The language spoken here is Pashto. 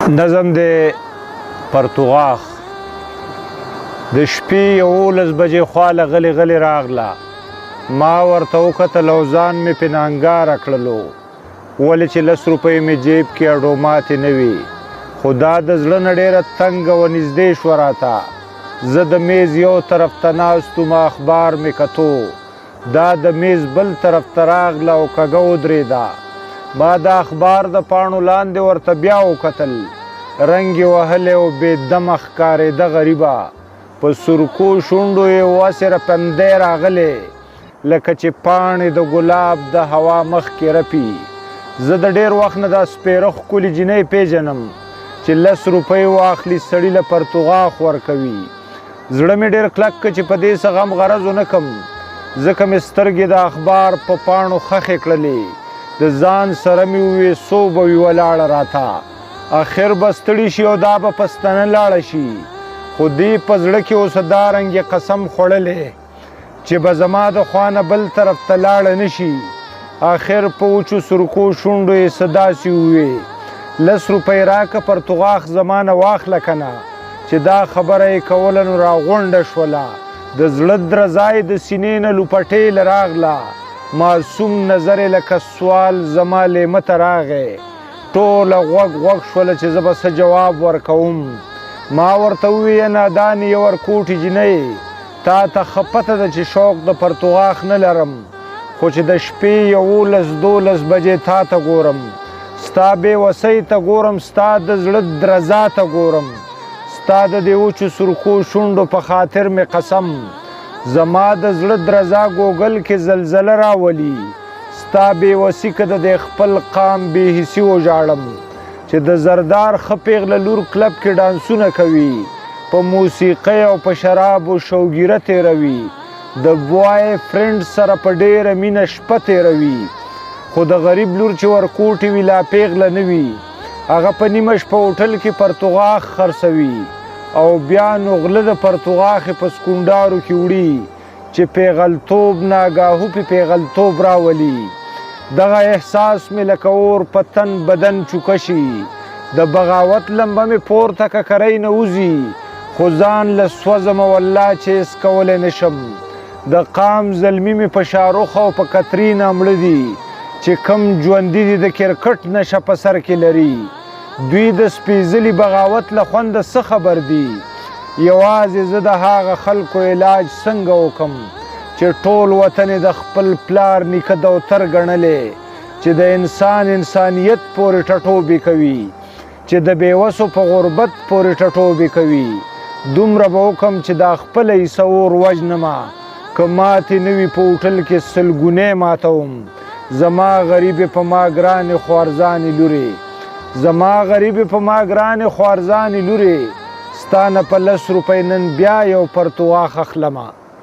نظم دی پرتوغاښ د شپې 11 بجې خواله غلې راغله. ما ورته وکتل او ځان مې پې نانګاره کړلو، ولې چې 10 روپۍ مې جیب کې اډو ماتې نه وي. خو دا د زړه نه ډېره تنګه ونږدې شوه راته. زه د میز یو طرف ته ناست وم، اخبار مې کتو. دا د میز بل طرف ته راغله او کږه ودرېده. ما د اخبار د پاڼو لاندې ورته بیا وکتل. رنګ یې وهلی او بې دمه ښکارېده غریبه. په سرکو شونډو یې وسې رپندی راغلی، لکه چې پاڼې د ګلاب د هوا مخکې رپي. زه د ډېر وخت نه دا سپېره ښکلې جینۍ پېژنم چې 10 روپۍ واخلي سړي له پرتوغاښ ورکوي. زړه مې ډېر کلک که چې په دې څه غم غرض ونه کم، ځکه مې سترګې د اخبار په پاڼو خښې کړلې. د ځان سره مې وویل څو به وي ولاړه راته، اخر به ستړي شي او دا به پستانه لاړه شي. خو دې په زړه کې اوس دارنګې قسم خوړلی چې به زما د خوا نه بل طرف ته لاړه نه شي. اخر په وچو سرکو شونډو یې څه داسې وویل: 10 روپۍ راکه پرتوغاښ زما نه واخله که نه. چې دا خبره یې کوله نو راغونډه شوله. د زړه درزا یې د سینې نه لوپټېله راغله. معصوم نظر یې لکه سوال زما لیمه ته راغی. ټوله غوږ شوله چې زه به څه جواب ورکوم. ما ورته وویل: نادانې یې ورکوټې جینۍ، تا ته ښه پته ده چې شوق د پرتوغاښ نه لرم، خو چې د شپې 11-12 بجې تا ته ګورم، ستا بې وسۍ ته ګورم، ستا د زړه درزا ته ګورم، ستا د دې وچو سرکو شونډو په خاطر مې قسم. زما د زړه درزا ګوګل کې زلزله راولي. ستا بې وسي که د دې خپل قام بې حسي وژاړم چې د زردار ښه پیغله لور کلب کې ډانسونه کوي، په موسیقۍ او په شرابو شوګیره تېروي، د بوای فرینډ سره په ډېره مینه شپه تېروي. خو د غریب لور چې ورکوټې وي لا پیغله نه وي، هغه په نیمه شپه هوټل کې پرتوغاښ خرڅوي او بیا نو غله د پرتوغاښ په سکونډارو کې وړي چې پیغلتوب ناګاهو پې پیغلتوب راولي. دغه احساس مې لکه اور په تن بدن چوکه شي. د بغاوت لمبه مې پورته ککرۍ نه وځي، خو ځان له سوځم والله چې هېڅ کولی نه شم. د قام زلمي مې په شاروخ او په کترینا مړه دي چې کم ژوندي دي د کرکټ نشه په سر کې لري. دوی د سپېڅلي بغاوت له خونده څه خبر دي؟ یوازې زه د هغه خلکو علاج څنګه وکم چې ټول وطن د خپل پلار نیکه دوتر ګڼلی، چې د انسانیت پورې ټټوبې کوي، چې د بېوسو په غربت پورې ټټوبې کوي. دومره به وکم چې دا خپله یې سور وژنمه، که ماتې نه وي په هوټل کې 100 ګونې ماتوم. زما غریبې په ما ګرانې خوارځانې لورې، زما غریبې په ما ګرانې خوارځانې لورې، ستا نه په 10 روپۍ نن بیا یو پرتوغاښ اخلمه.